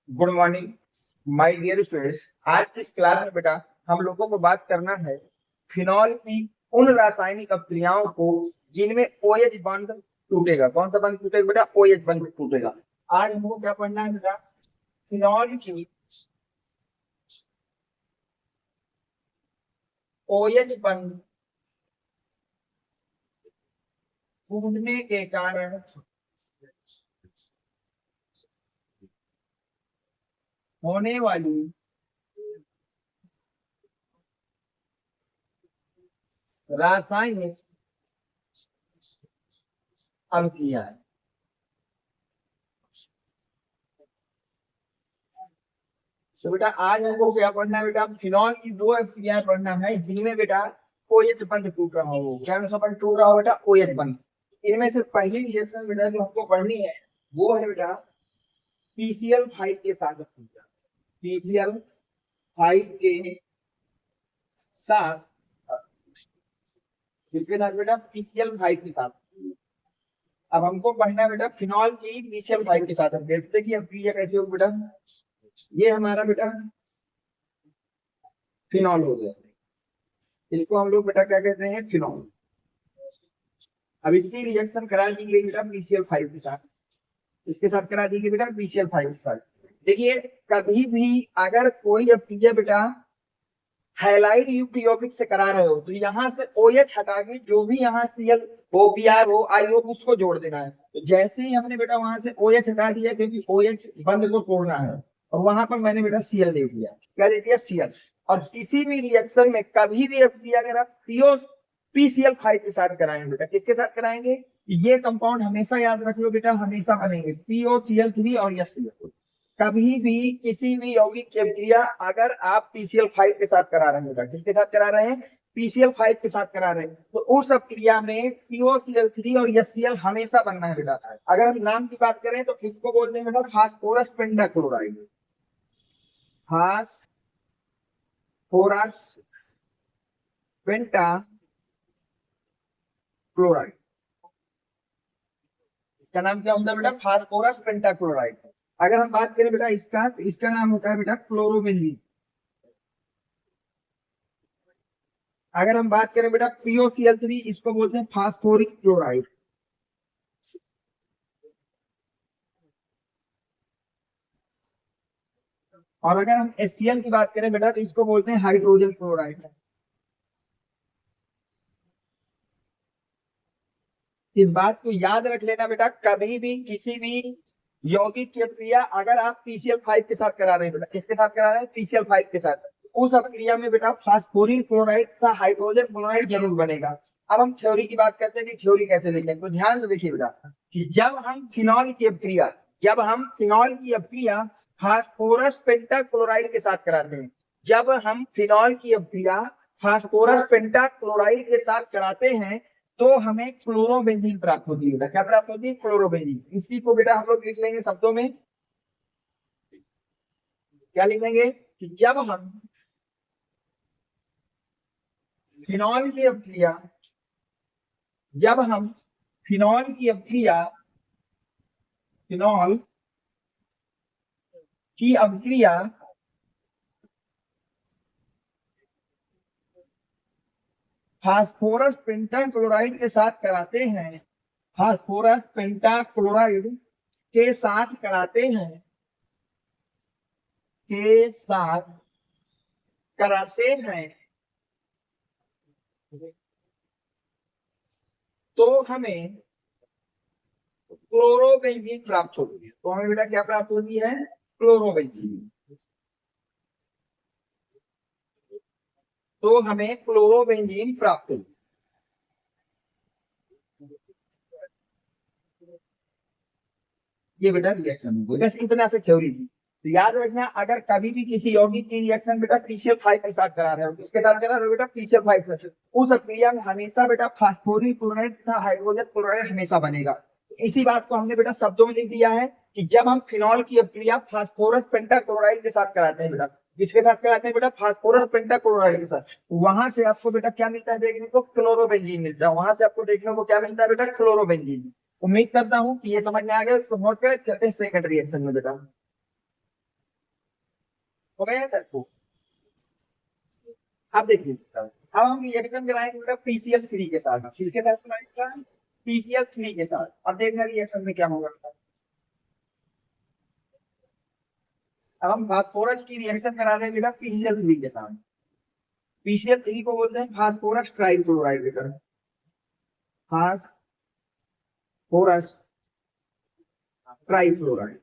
Good morning my dear students. आज की इस क्लास में बेटा हम लोगों को बात करना है फिनॉल की उन रासायनिक अभिक्रियाओं को जिनमें OH बॉन्ड टूटेगा। कौन सा बॉन्ड टूटेगा बेटा? OH बॉन्ड टूटेगा। आज हमको क्या पढ़ना है बेटा? फिनॉल की OH बॉन्ड टूटने के कारण होने वाली रासायनिक अभिक्रिया। तो बेटा आज हमको क्या पढ़ना है बेटा? फिनॉल की दो अभिक्रियाएं पढ़ना है जिनमें बेटा OH बंध टूट रहा हो। क्या सा बंध टूट रहा हो बेटा? OH बंध। इनमें से पहली रिएक्शन बेटा जो हमको पढ़नी है वो है बेटा PCl5 के साथ। PCl5 के साथ किसके साथ बेटा? PCl5 के साथ। अब हमको पढ़ना है बेटा फिनॉल की PCl5 के साथ। हम देखते कि अभिक्रिया कैसी होगी बेटा। ये हमारा बेटा फिनॉल हो गया। इसको हम लोग बेटा क्या कहते हैं? फिनॉल। अब इसकी रिएक्शन करा दी गई बेटा PCl5 के साथ। इसके साथ करा दी गई बेटा PCl5 के साथ। देखिए कभी भी अगर कोई अभिक्रिया बेटा हैलाइड युक्त यौगिक से करा रहे हो तो यहाँ से OH हटा के जो भी यहाँ Cl हो, Br हो, I हो, उसको जोड़ देना है। तो जैसे ही हमने बेटा वहां से OH हटा दिया क्योंकि OH बंध को तोड़ना है और वहां पर मैंने बेटा Cl दे दिया। क्या दे दिया? Cl। और किसी भी रिएक्शन में कभी भी अभिक्रिया अगर आप PCl5 के साथ कराएंगे बेटा, किसके साथ कराएंगे? ये कंपाउंड हमेशा याद रख लो बेटा, हमेशा बनेंगे POCl3 और HCl। कभी भी किसी भी यौगिक की अभिक्रिया अगर आप PCl5 के साथ करा रहे हैं बेटा, किसके साथ करा रहे हैं? PCl5 के साथ करा रहे हैं, तो उस अभिक्रिया में POCl3 और HCl हमेशा बनना है बेटा। अगर हम नाम की बात करें तो किसको बोलते हैं बेटा? Phosphorus pentachloride. फास्फोरस पेंटाक्लोराइड, इसका नाम क्या होता है बेटा? Phosphorus pentachloride. अगर हम बात करें बेटा इसका, तो इसका नाम होता है बेटा क्लोरोबेंजीन। अगर हम बात करें बेटा POCl3, इसको बोलते हैं फास्फोरिक क्लोराइड। और अगर हम HCl की बात करें बेटा तो इसको बोलते हैं हाइड्रोजन क्लोराइड। इस बात को याद रख लेना बेटा, कभी भी किसी भी यौगिक की अभिक्रिया अगर आप PCl5 के साथ करा रहे हैं बेटा, किसके साथ करा रहे हैं? PCl5 के साथ, उस अभिक्रिया में बेटा फास्फोरिक क्लोराइड का हाइड्रोजन क्लोराइड जरूर बनेगा। अब हम थ्योरी की बात करते हैं कि थ्योरी कैसे लिखेंगे, तो ध्यान से देखिए बेटा कि जब हम फिनॉल की अभिक्रिया फास्फोरस पेंटाक्लोराइड के साथ कराते हैं, जब हम फिनॉल की अभिक्रिया फास्फोरस पेंटाक्लोराइड के साथ कराते हैं तो हमें क्लोरोबेंजीन प्राप्त होती है। क्या प्राप्त होती है? क्लोरोबेंजीन। इसी को बेटा हम लोग लिख लेंगे शब्दों में। क्या लिखेंगे कि फिनॉल की अभिक्रिया जब हम फिनॉल की अभिक्रिया फिनॉल की अभिक्रिया फास्फोरस पेंटाक्लोराइड के साथ कराते हैं, फास्फोरस पेंटाक्लोराइड के साथ कराते हैं के साथ कराते हैं तो हमें क्लोरोबेंजीन प्राप्त होती है। तो हमें बेटा क्या प्राप्त होती है? क्लोरोबेंजीन। तो हमें क्लोरोबेंजीन प्राप्त होती है। ये बेटा रिएक्शन हो गई, बस इतना से थ्योरी थी। तो याद रखना अगर कभी भी किसी यौगिक की रिएक्शन बेटा PCl5 के साथ करा रहे हो, किसके साथ करा रहे हो बेटा? PCl5 के साथ, उस अभिक्रिया में हमेशा बेटा फास्फोरिक क्लोराइड तथा हाइड्रोजन क्लोराइड हमेशा बनेगा। इसी बात को हमने बेटा शब्दों में लिख दिया है कि जब हम फिनॉल की अभिक्रिया फास्फोरस पेंटाक्लोराइड के साथ कराते हैं बेटा, किसके साथ कराते हैं बेटा? फास्फोरस पेंटाक्लोराइड के साथ, वहां से आपको बेटा क्या मिलता है देखने को? क्लोरोबेंजीन मिलता है। वहां से आपको देखने को क्या मिलता है बेटा? क्लोरोबेंजीन। उम्मीद करता हूं कि ये समझ में आ गया। उसको नोट कर चलते हैं सेकंड रिएक्शन में बेटा। हो गया तक को। अब देखिए अब हम रिएक्शन कराएंगे बेटा PCl3 के साथ, किसके साथ कराएंगे? PCl3 के साथ। अब देखना रिएक्शन में क्या होगा। अब हम फास्फोरस की रिएक्शन करा रहे हैं बेटा PCl3 के साथ। PCl3 को बोलते हैं फास्फोरस ट्राइक्लोराइड बेटा, फास्फोरस ट्राइक्लोराइड।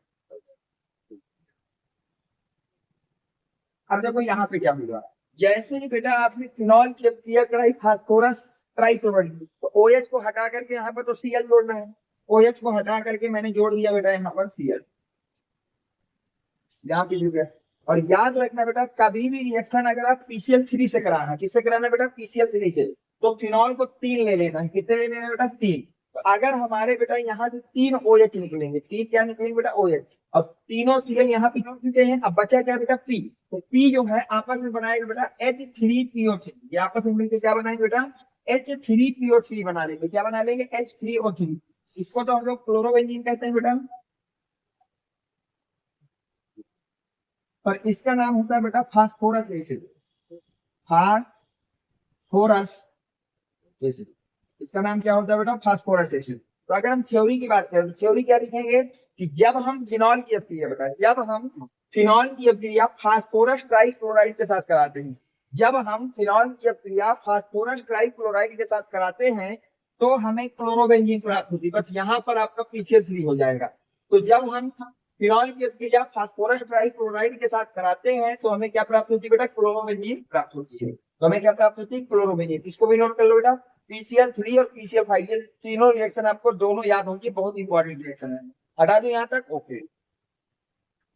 अब देखो यहाँ पे क्या होगा, जैसे ही बेटा आपने फिनॉल की क्रिया कराई फास्फोरस ट्राइक्लोराइड, तो OH को हटा करके यहाँ पर तो Cl जोड़ना है, OH को हटा करके मैंने जोड़ दिया बेटा यहाँ पर Cl, यहाँ पे जुड़ गया। और याद रखना बेटा कभी भी रिएक्शन अगर आप PCl3 से कराना, किससे कराना बेटा? PCl3 से, तो फिनॉल को 3 ले लेना है। कितने ले लेना बेटा? 3। तो अगर हमारे बेटा यहाँ से 3 OH निकलेंगे, 3 क्या निकलेंगे बेटा? OH। अब तीनों Cl यहाँ पे जुड़ चुके हैं, अब बचा क्या बेटा? P। तो P जो है आपस में बनाएगा बेटा H3PO3, ये आपस में मिलकर क्या बनाएंगे बेटा? H3PO3 बना लेंगे। क्या बना लेंगे? H3O3। इसको तो हम लोग क्लोरोबेंजीन कहते हैं बेटा, और इसका नाम होता है बेटा फास्फोरस एसिड, फास्फोरस एसिड। इसका नाम क्या होता है बेटा? Phosphorus acid. तो अगर हम थ्योरी की बात करें तो थ्योरी क्या लिखेंगे कि जब हम फिनॉल की अभिक्रिया बेटा, जब हम फिनॉल की अभिक्रिया फास्फोरस ट्राइक्लोराइड के साथ कराते हैं, जब हम फिनॉल की अभिक्रिया फास्फोरस ट्राइक्लोराइड के साथ कराते हैं तो हमें क्लोरोबेंजीन प्राप्त होती है। बस यहाँ पर आपका PCl3 हो जाएगा। तो जब हम फिनॉल की अभिक्रिया फास्फोरस ट्राइक्लोराइड के साथ कराते हैं तो हमें क्या प्राप्त होती है बेटा? क्लोरोबेंजीन प्राप्त होती है। तो हमें क्या प्राप्त होती है? क्लोरोबेंजीन। इसको भी नोट कर लो बेटा, PCl3 और PCl5 ये तीनों रिएक्शन आपको दोनों याद होंगे, बहुत इंपॉर्टेंट रिएक्शन है। हटा दो यहाँ तक, ओके।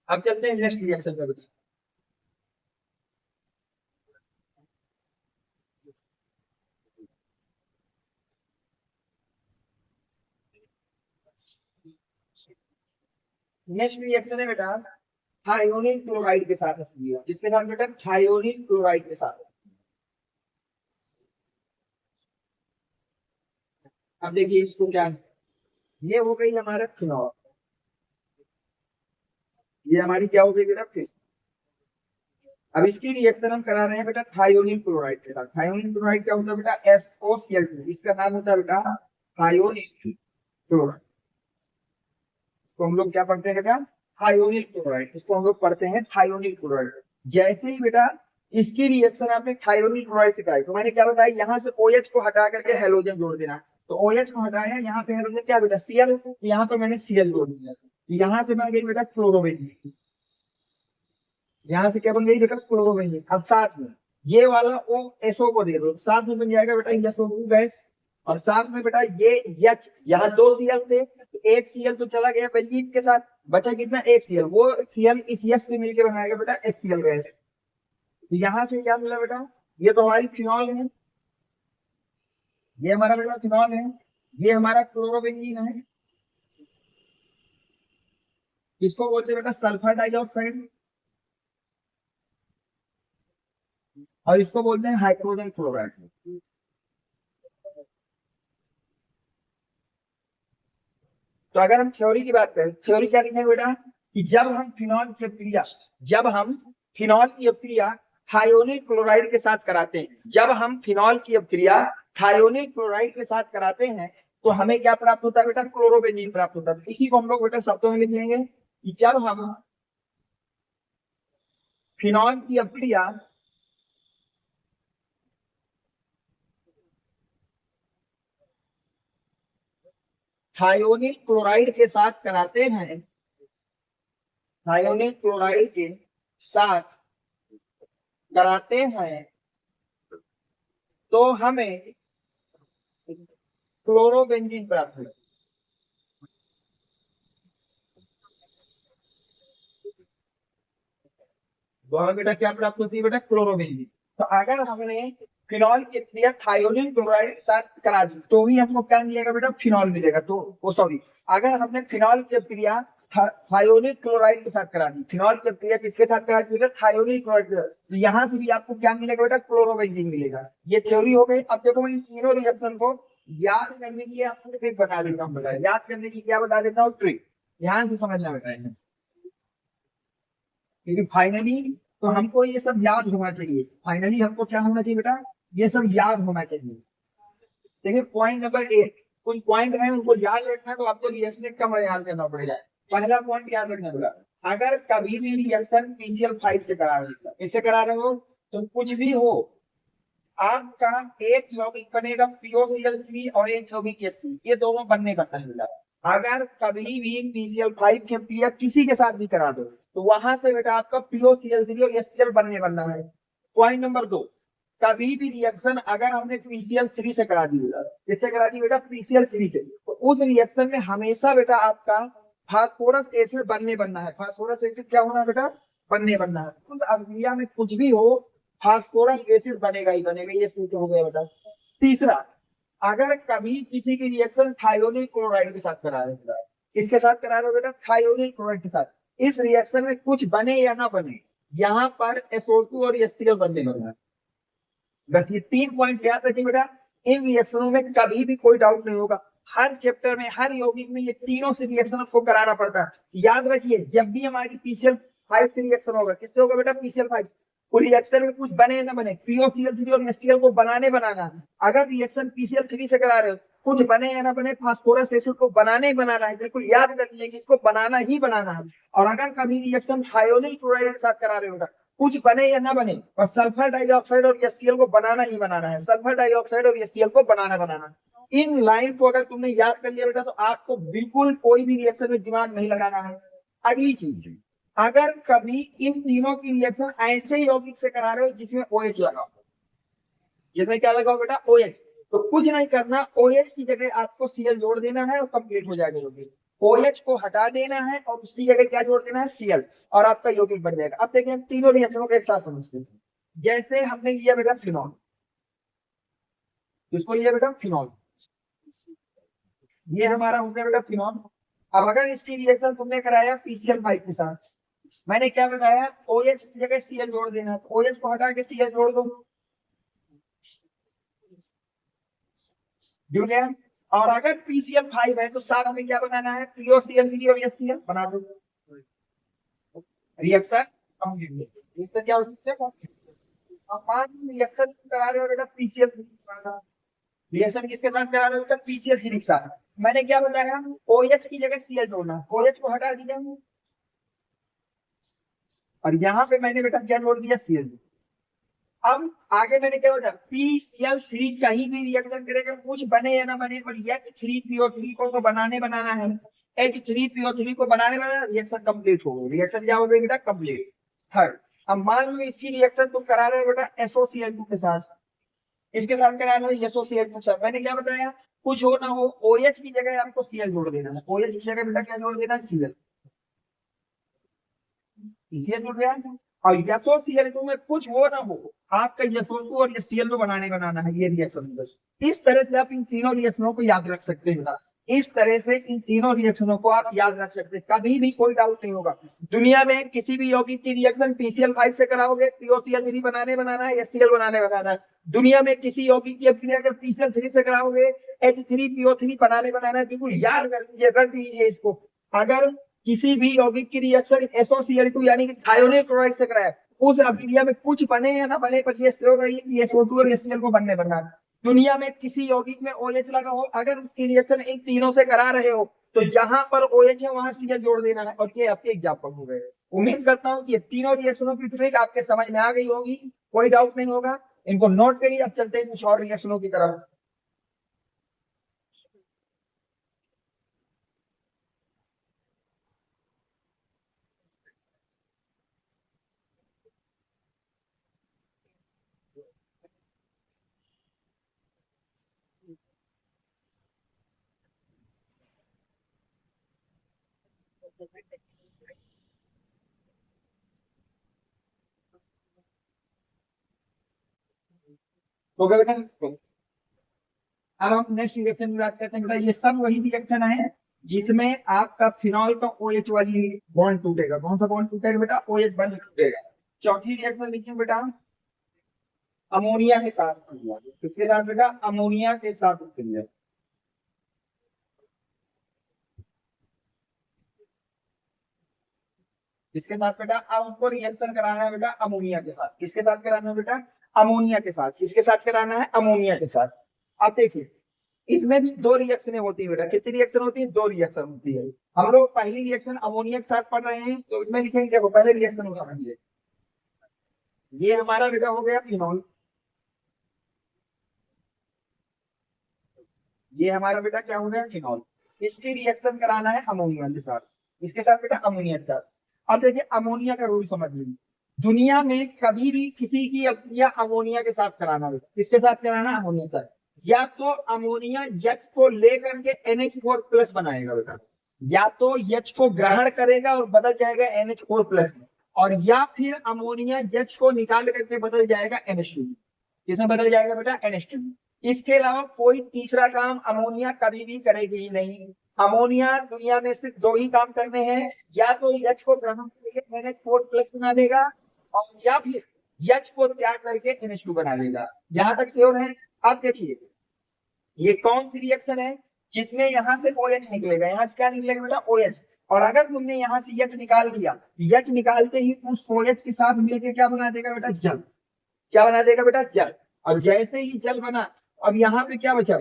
अब चलते हैं नेक्स्ट रिएक्शन पे बेटा। नेक्स्ट रिएक्शन है बेटा थायोनिल क्लोराइड के साथ, जिसके साथ बेटा? थायोनिल क्लोराइड के साथ। अब देखिए इसको क्या, ये हो गई हमारा फिनॉल, ये हमारी क्या हो गई बेटा? फिर अब इसकी रिएक्शन हम करा रहे हैं बेटा थायोनिल क्लोराइड के साथ। थायोनिल क्लोराइड क्या होता है बेटा? SOCl2। इसका नाम होता है बेटा थायोनिल क्लोराइड। तो हम लोग क्या पढ़ते हैं बेटा? Thionyl chloride. इसको हम लोग पढ़ते हैं थायोनिल क्लोराइड। जैसे ही बेटा इसकी रिएक्शन आपने थायोनिल क्लोराइड से कराई, तो मैंने क्या बताया, यहाँ से OH को हटा करके हेलोजन जोड़ देना। तो OH को हटाया, यहाँ पे हेलोजन क्या बेटा? Cl। यहाँ पर मैंने Cl जोड़ दिया, यहाँ से बन गई बेटा क्लोरोबेंजीन। यहाँ से क्या बन गई बेटा? क्लोरोबेंजीन। अब साथ में ये वाला OSO को दे दो, साथ में बन जाएगा बेटा SO2 गैस। और साथ में बेटा ये H, यहाँ 2 Cl थे, तो एक Cl तो चला गया बेंजीन के साथ, बचा कितना? एक Cl। वो Cl इस H से मिलकर बनाएगा बेटा HCl गैस। यहाँ से क्या मिला बेटा? ये तो हमारी फिनॉल है, ये हमारा बेटा फिनॉल है, ये हमारा क्लोरोबेंजीन है। इसको बोलते हैं बेटा सल्फर डाइऑक्साइड, और इसको बोलते हैं हाइड्रोजन क्लोराइड। तो अगर हम थ्योरी की बात करें, थ्योरी क्या लिखेंगे बेटा? कि जब हम फिनॉल की अभिक्रिया, जब हम फिनॉल की अभिक्रिया थायोनिल क्लोराइड के साथ कराते हैं, जब हम फिनॉल की अभिक्रिया थायोनिल क्लोराइड के साथ कराते हैं तो हमें क्या प्राप्त होता है बेटा? क्लोरोबेंजीन प्राप्त होता है। तो इसी को हम लोग बेटा शब्दों में लिख लेंगे कि जब हम फिनॉल की अभिक्रिया थायोनिल क्लोराइड के साथ कराते हैं, थायोनिल क्लोराइड के साथ कराते हैं तो हमें क्लोरोबेंजीन प्राप्त होता है। तो हमें बेटा क्या प्राप्त होती है बेटा? क्लोरोबेंजीन। तो अगर हमने फिनॉल की क्रिया थायोनिल क्लोराइड के साथ करा दी तो भी हमको क्या मिलेगा बेटा? फिनॉल मिलेगा। तो वो सॉरी, अगर हमने फिनॉल की क्रिया थायोनिल क्लोराइड के साथ करा दी, फिनॉल की क्रिया किसके साथ करा दी बेटा? थायोनिल क्लोराइड के साथ, तो यहाँ से भी आपको क्या मिलेगा बेटा? क्लोरोबेंजीन मिलेगा। ये थ्योरी हो गई। अब देखो इन तीनों रिएक्शन को याद करने की आपको ट्रिक बता देता हूँ बेटा, याद करने की क्या बता देता हूँ? ट्रिक। ध्यान से समझना बेटा, क्योंकि फाइनली तो हमको ये सब याद होना चाहिए। फाइनली हमको क्या होना चाहिए बेटा, ये सब याद होना चाहिए। देखिए पॉइंट नंबर एक, कुछ पॉइंट है उनको याद रखना है, तो आपको रिएक्शन का याद करना पड़ेगा। पहला पॉइंट याद रखना बेटा, अगर कभी भी रिएक्शन PCl5 से करा रहे हो, इससे करा रहे हो, तो कुछ भी हो, आपका एक यौगिक बनेगा POCl3 और एक यौगिक HC, ये दोनों बनने का है बेटा। अगर कभी भी PCl5 की क्रिया किसी के साथ भी करा दो, तो वहां से बेटा आपका POCl3 और HCl बनना है। पॉइंट नंबर दो, कभी भी रिएक्शन अगर हमने PCl3 से करा दी बेटा, किससे करा दी बेटा, PCl3 से, तो उस रिएक्शन में हमेशा बेटा आपका फास्फोरस एसिड बनना है। फास्फोरस एसिड क्या होना है बेटा, बनना है। उस अभिक्रिया में कुछ भी हो, फास्फोरस एसिड बनेगा ही बनेगा, ये सूत्र हो गया बेटा। तीसरा, अगर कभी किसी की रिएक्शन थायोनिल क्लोराइड के साथ करा रहे हैं, किसके साथ करा रहे हो बेटा, थायोनिल क्लोराइड के साथ, इस रिएक्शन में कुछ बने या ना बने, यहाँ पर SO2 और HCl बनने लगा है। बस ये 3 पॉइंट याद रखिए बेटा। इन रिएक्शनों में कभी भी कोई डाउट नहीं होगा, हर चैप्टर में हर यौगिक में ये तीनों से रिएक्शन आपको कराना पड़ता है। याद रखिए, जब भी हमारी PCl5 से रिएक्शन होगा, किससे होगा बेटा, PCl5, रिएक्शन में कुछ बने ना बने, POCl3 और HCl को बनाना। अगर रिएक्शन PCl3 से करा रहे हो, कुछ बने या ना बने, फास्फोरस एसिड को बनाना है। बिल्कुल याद रखिए कि इसको बनाना है। और अगर कभी रिएक्शन थायोनिल क्लोराइड के साथ करा रहे हो, कुछ बने या ना बने, और सल्फर डाइऑक्साइड और HCl को बनाना है। सल्फर डाइऑक्साइड और HCl को बनाना। इन लाइन को अगर तुमने याद कर लिया बेटा, तो आपको बिल्कुल कोई भी रिएक्शन में दिमाग नहीं लगाना है। अगली चीज, अगर कभी इन तीनों की रिएक्शन ऐसे यौगिक से करा रहे हो जिसमें OH लगा हो, जिसमें क्या लगा हो बेटा, OH, तो कुछ नहीं करना, OH की जगह आपको Cl जोड़ देना है और कंप्लीट हो जाएगा यौगिक। OH को हटा देना है और उसकी जगह क्या जोड़ देना है, Cl, और आपका यौगिक बन जाएगा। अब देखिए तीनों रिएक्शनों को एक साथ समझते हैं। जैसे हमने लिया बेटा फिनॉल, किसको लिया बेटा, फिनॉल, ये हमारा हो गया बेटा फिनॉल। अब अगर इसकी रिएक्शन तुमने कराया PCl5 के साथ, मैंने क्या बताया, OH की जगह Cl जोड़ देना, तो OH को हटा के Cl जोड़ दो, जुड़ गया। और अगर PCl5 है, तो साथ हमें क्या बनाना है, POCl3 और HCl बना दो, रिएक्शन कंप्लीट। रिएक्शन क्या हो सकता है, अब रिएक्शन करा रहे हो बेटा PCl3, रिएक्शन किसके साथ करा रहे हो बेटा, PCl3 के साथ। मैंने क्या बताया, OH की जगह Cl जोड़ना, OH को हटा दिया, और यहाँ पे मैंने बेटा क्या जोड़ दिया, Cl। अब आगे मैंने क्या बोला, PCl3 कहीं भी रिएक्शन करेगा, कुछ बने या ना बने, पर H3PO3 को तो बनाना है। H3PO3 को बनाना, रिएक्शन कंप्लीट हो गई। रिएक्शन क्या हो गई बेटा, कंप्लीट। थर्ड, अब मान लो इसकी रिएक्शन तुम करा रहे हो बेटा SOCl2 के साथ, इसके साथ करा रहे हो SOCl2 के साथ। मैंने क्या बताया, कुछ हो ना हो, OH की जगह आपको Cl जोड़ देना है। OH की जगह बेटा क्या जोड़ देना है, Cl। Cl जुड़ गया। और SOCl2 में कुछ हो ना हो, आपका SO2 और Cl बनाना है, ये रिएक्शन। बस इस तरह से आप इन तीनों रिएक्शनों को याद रख सकते हैं। इस तरह से इन तीनों रिएक्शनों को आप याद रख सकते हैं, कभी भी कोई डाउट नहीं होगा। दुनिया में किसी भी यौगिक की रिएक्शन PCl5 से कराओगे, POCl3 बनाना है, HCl बनाना है। दुनिया में किसी यौगिक की अभिक्रिया अगर PCl3 से कराओगे, H3PO3 बनाना है। बिल्कुल याद कर लीजिए, रख लीजिए इसको। अगर किसी भी यौगिक की रिएक्शन SOCl2 यानी कि थायोनिल क्लोराइड से कराए, उस अभिक्रिया में कुछ बने या ना बने, पर ये श्योर रही कि SO2 और HCl को बनना। दुनिया में किसी यौगिक में OH लगा हो, अगर उसकी रिएक्शन इन तीनों से करा रहे हो, तो जहां पर OH है वहां Cl जोड़ देना है। और ये आपके एग्जाम्पल हो गए। उम्मीद करता हूँ कि ये तीनों रिएक्शनों की ट्रिक आपके समझ में आ गई होगी, कोई डाउट नहीं होगा। इनको नोट करिए। अब चलते हैं कुछ और रिएक्शनों की तरफ। तो बेटा, अब हम नेक्स्ट रिएक्शन की बात करते हैं। बेटा ये सब वही रिएक्शन है जिसमें आपका फिनॉल का OH वाली बॉन्ड टूटेगा। कौन सा बॉन्ड टूटेगा बेटा, OH बॉन्ड टूटेगा। चौथी रिएक्शन लिखिए बेटा, अमोनिया के साथ। किसके साथ बेटा, अमोनिया के साथ। इसके साथ बेटा अब हमको रिएक्शन कराना है बेटा अमोनिया के साथ। किसके साथ कराना है बेटा? अमोनिया के साथ। किसके साथ कराना है? अमोनिया के साथ। अब देखिए इसमें भी दो रिएक्शनें होती है बेटा। कितनी रिएक्शन होती है? दो रिएक्शन होती है। हम लोग पहली रिएक्शन अमोनिया के साथ पढ़ रहे हैं, तो इसमें लिखेंगे देखो पहले रिएक्शन को समझिए। ये हमारा बेटा हो गया फिनॉल, ये हमारा बेटा क्या हो गया? फिनॉल। इसकी रिएक्शन कराना है अमोनिया के साथ। इसके साथ बेटा अमोनिया के साथ। अब देखिए अमोनिया का रूल समझ लीजिए। दुनिया में कभी भी किसी की अभिक्रिया अमोनिया के साथ कराना बेटा, किसके साथ कराना? अमोनिया के साथ। या तो अमोनिया H को लेकर के NH4 प्लस बनाएगा बेटा, या तो H को ग्रहण करेगा और बदल जाएगा NH4 प्लस में, और या फिर अमोनिया H को निकाल करके बदल जाएगा NH2। किसमें बदल जाएगा बेटा? NH2। इसके अलावा कोई तीसरा काम अमोनिया कभी भी करेगी ही नहीं। अमोनिया दुनिया में सिर्फ दो ही काम करने हैं, या तो H को ग्रहण करके NH4 प्लस बना देगा, और या फिर H को त्याग करके NH2 बना लेगा। यहां तक श्योर है? अब देखिए ये कौन सी रिएक्शन है जिसमें यहाँ से OH निकलेगा? यहाँ से क्या निकलेगा बेटा? OH। और अगर तुमने यहाँ से H निकाल दिया, H निकालते ही उस OH के साथ मिलकर क्या बना देगा बेटा? जल। क्या बना देगा बेटा? जल। और जैसे ही जल बना, अब यहाँ पे क्या बचा?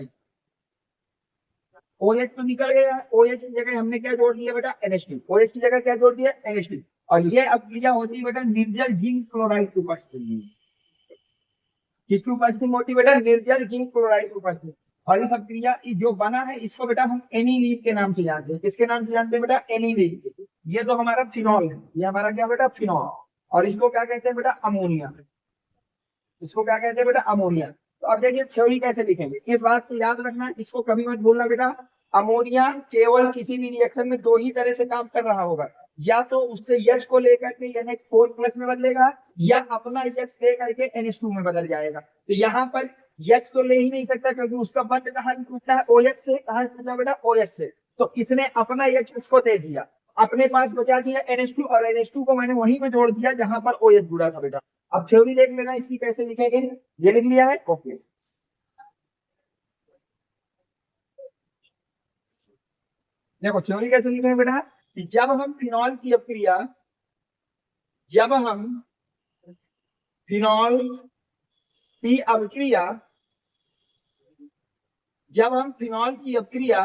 OH तो निकल गया, OH की जगह हमने क्या जोड़ दिया बेटा? NH2। OH की जगह क्या जोड़ दिया? NH2। और ये अभिक्रिया होती है बेटा निर्जल जिंक क्लोराइड की उपस्थिति में। किसकी उपस्थिति में होती है बेटा? निर्जल जिंक क्लोराइड की उपस्थिति। और इस अभिक्रिया जो बना है इसको बेटा हम एनिलीन के नाम से जानते हैं। किसके नाम से जानते हैं बेटा? एनिलीन। ये तो हमारा फिनॉल है, ये हमारा क्या बेटा? फिनॉल। और इसको क्या कहते हैं बेटा? अमोनिया। इसको क्या कहते हैं बेटा? अमोनिया। तो अब देखिए थ्योरी कैसे लिखेंगे, इस बात को याद रखना, इसको कभी मत भूलना बेटा। अमोनिया केवल किसी भी रिएक्शन में दो ही तरह से काम कर रहा होगा, या तो उससे H को लेकर के NH4 प्लस में बदलेगा, या अपना H दे करके NH2 में बदल जाएगा। तो यहाँ पर H तो ले ही नहीं सकता, क्योंकि उसका बंध कहाँ टूटता है? OH से। कहाँ टूटता बेटा? OH से। तो इसने अपना H उसको दे दिया, अपने पास बचा दिया NH2, और NH2 को मैंने वहीं पे जोड़ दिया जहां पर OH जुड़ा था बेटा। अब थ्योरी देख लेना इसकी कैसे लिखेंगे। ये लिख लिया है? ओके। देखो थ्योरी कैसे लिखेंगे बेटा कि जब हम फिनॉल की अभिक्रिया जब हम फिनॉल की अभिक्रिया जब हम फिनॉल की अभिक्रिया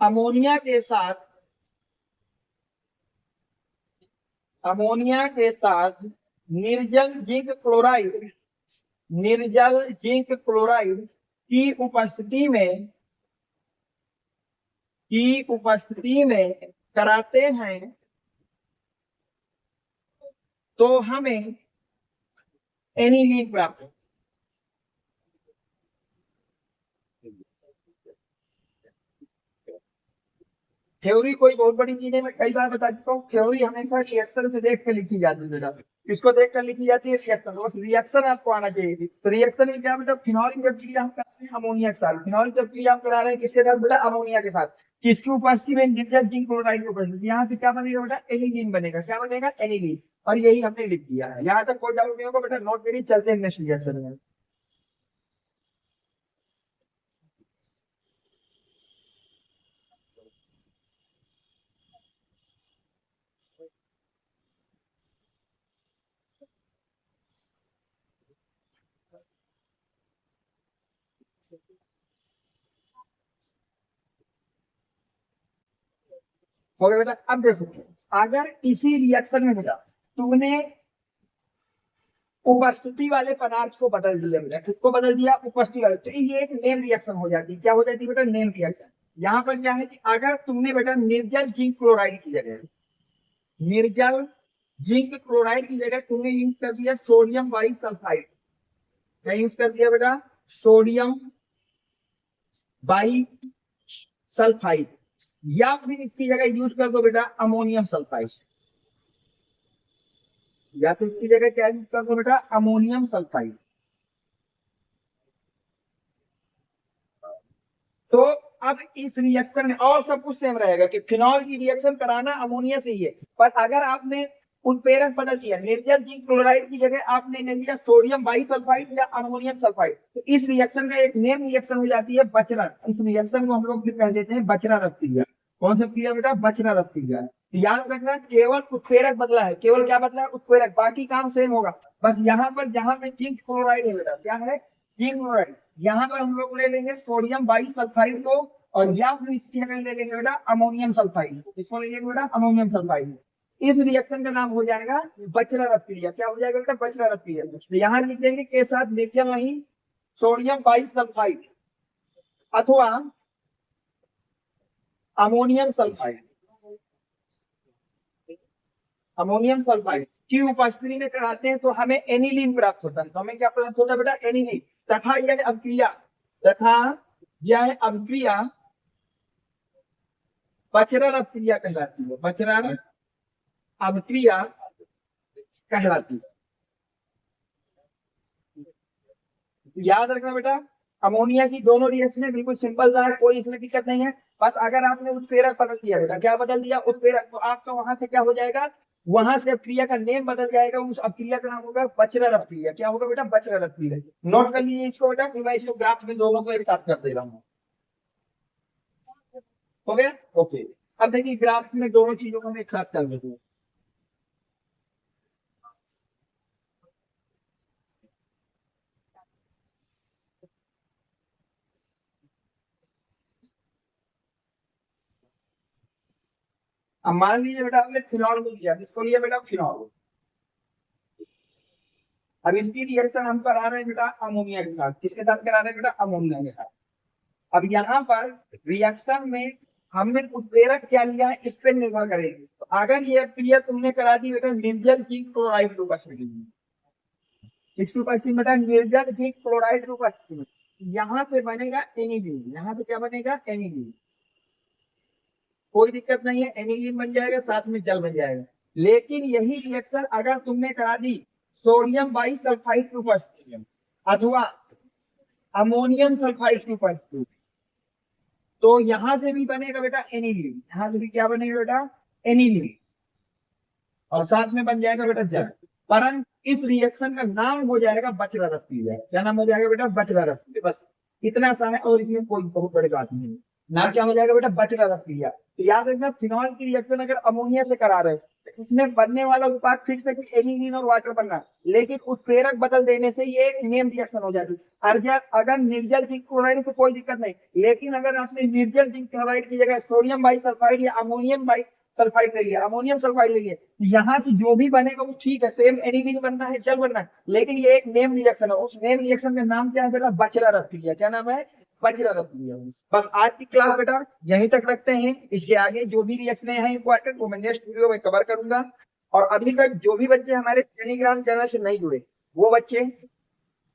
अमोनिया के साथ निर्जल जिंक क्लोराइड की उपस्थिति में कराते हैं, तो हमें एनिलीन प्राप्त होता है। थ्योरी कोई बहुत बड़ी चीज है, मैं कई बार बता चुका हूँ। थ्योरी हमेशा रिएक्शन से देख कर लिखी जाती है बेटा। किसको देख कर लिखी जाती है? रिएक्शन। बस रिएक्शन आपको आना चाहिए। तो रिएक्शन में क्या बेटा? फिनॉल की अभिक्रिया हम कर रहे हैं अमोनिया के साथ। फिनॉल की अभिक्रिया हम करा रहे हैं किसके साथ बेटा? अमोनिया के साथ। किसकी उपस्थिति में? निर्जल जिंक क्लोराइड की उपस्थिति। यहाँ से क्या बनेगा बेटा? एनिलीन बनेगा। क्या बनेगा? एनिलीन। और यही हमने लिख दिया है। यहाँ तक कोई डाउट नहीं होगा बेटा, नोट करिए, चलते हैं नेक्स्ट रिएक्शन में। हो गया बेटा। अब देखो अगर इसी रिएक्शन में बेटा तुमने उपस्थिति वाले पदार्थ को बदल दिया बेटा, किसको बदल दिया? उपस्थिति वाले, तो ये एक नेम रिएक्शन हो जाती है। क्या हो जाती है बेटा? Name reaction. यहाँ पर क्या है कि अगर तुमने बेटा निर्जल जिंक क्लोराइड की जगह तुमने यूज कर दिया सोडियम बाई सल्फाइड। क्या यूज कर दिया बेटा? Sodium by sulphide. या फिर इसकी जगह यूज कर दो बेटा अमोनियम सल्फाइड। या तो इसकी जगह क्या यूज कर दो बेटा? Ammonium sulphide. तो अब इस रिएक्शन में और सब कुछ सेम रहेगा कि फिनॉल की रिएक्शन कराना अमोनिया से ही है, पर अगर आपने उत्प्रेरक बदल दिया, निर्जल जिंक क्लोराइड की जगह आपने ले लिया सोडियम बाइसल्फाइड या अमोनियम सल्फाइड, तो इस रिएक्शन का एक नेम रिएक्शन हो जाती है बचरन। इस रिएक्शन को हम लोग फिर कह देते हैं बचरन अभिक्रिया। कौन सा क्रिया बेटा? बचरन अभिक्रिया। याद रखना केवल उत्प्रेरक बदला है, केवल क्या बदला है, उत्प्रेरक, बाकी काम सेम होगा। बस यहाँ पर जहां पे जिंक क्लोराइड है बेटा, क्या है, जिंक क्लोराइड, यहाँ पर हम लोग ले लेंगे सोडियम बाईसल्फाइड को, और या फिर इसकी जगह ले लेंगे बेटा अमोनियम सल्फाइड, इसको ले लेंगे बेटा अमोनियम सल्फाइड। इस रिएक्शन का नाम हो जाएगा बचलर अपक्रिया। क्या हो जाएगा बेटा, बचलर अपक्रिया। तो यहाँ लिख देंगे के साथ लिथियम नहीं, सोडियम बाईसल्फाइड अथवा अमोनियम सल्फाइड, अमोनियम सल्फाइड की उपस्थिति में कराते हैं तो हमें एनिलीन प्राप्त होता है। तो हमें क्या प्राप्त होता है बेटा, एनिलीन। तथा यह अभिक्रिया, तथा यह अभिक्रिया बचलर अभिक्रिया कहलाती है, बचलर अभिक्रिया कहलाती है। याद रखना बेटा, अमोनिया की दोनों रिएक्शन बिल्कुल सिंपल सा है, कोई इसमें दिक्कत नहीं है। बस अगर आपने उत्प्रेरक बदल दिया बेटा, क्या बदल दिया, उत्प्रेरक, तो आपका वहां से क्या हो जाएगा, वहां से अपक्रिया का नेम बदल जाएगा, उस अपक्रिया का नाम होगा बचलर अपक्रिया। क्या होगा बेटा, बचलर अपक्रिया। नोट कर लीजिए इसको बेटा, फिर मैं इसको ग्राफ में दोनों को एक साथ कर दे रहा हूँ। हो गया, ओके। अब देखिए ग्राफ में दोनों चीजों को हम एक साथ कर देते हैं। अब मान लीजिए बेटा आपने फिनॉल को लिया, किसको लिया बेटा, फिनॉल। अब इसकी रिएक्शन हम करा रहे हैं बेटा अमोनिया के साथ, किसके साथ करा रहे हैं बेटा, अमोनिया के साथ। अब यहाँ पर रिएक्शन में हमने उत्प्रेरक क्या लिया है, इस पर निर्भर करेगी। तो अगर ये क्रिया तुमने करा दी बेटा निर्जल जिंक क्लोराइड के उपस्थिति में, किसकी उपस्थिति में बेटा, निर्जल जिंक क्लोराइड के उपस्थिति में, यहाँ से बनेगा एनिलीन, यहाँ पे क्या बनेगा, एनिलीन। कोई दिक्कत नहीं है, एनिलीन बन जाएगा, साथ में जल बन जाएगा। लेकिन यही रिएक्शन अगर तुमने करा दी सोडियम बाईसल्फाइड की उपस्थिति में अथवा अमोनियम सल्फाइड की उपस्थिति में, तो यहां से भी बनेगा बेटा एनिलीन, यहां से भी क्या बनेगा बेटा, एनिलीन, और साथ में बन जाएगा बेटा जल। परंतु इस रिएक्शन का नाम हो जाएगा बचलर अपक्रिया। क्या नाम हो जाएगा बेटा, बचलर अपक्रिया। बस इतना सा है, और इसमें कोई बहुत बड़ी बात नहीं है। नाम क्या हो जाएगा बेटा, बचलर अपक्रिया। तो याद रखना, फिनॉल की रिएक्शन अगर अमोनिया से करा रहे हैं तो इसमें बनने वाला उत्पाद फिक्स है कि एनिलीन और वाटर बनना, लेकिन उत्प्रेरक बदल देने से ये एक नेम रिएक्शन हो जाती है। अगर निर्जल जिंक क्लोराइड तो कोई दिक्कत नहीं, लेकिन अगर आपने निर्जल जिंक क्लोराइड की जगह सोडियम बाईसल्फाइड या अमोनियम सल्फाइड ले लिया, अमोनियम सल्फाइड ले लिया, यहाँ से जो भी बनेगा वो ठीक है, सेम एनिलीन बनना है, जल बनना है, लेकिन ये एक नेम रिएक्शन है। उस नेम रिएक्शन का नाम क्या है बेटा, बचलर अपक्रिया। क्या नाम है, बचलर अपक्रिया। बस आज की क्लास बेटा यहीं तक रखते हैं, इसके आगे जो भी रिएक्शन है इंपॉर्टेंट वो मैं नेक्स्ट वीडियो में कवर करूंगा। और अभी तक जो भी बच्चे हमारे टेलीग्राम चैनल से नहीं जुड़े, वो बच्चे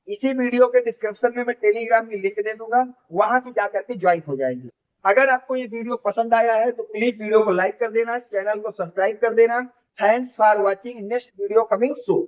इसी वीडियो के डिस्क्रिप्शन में मैं टेलीग्राम की लिंक दे दूंगा, वहां से जाकर के ज्वाइन हो जाएंगे। अगर आपको ये वीडियो पसंद आया है तो प्लीज वीडियो को लाइक कर देना, चैनल को सब्सक्राइब कर देना। Thanks for watching, next video coming soon.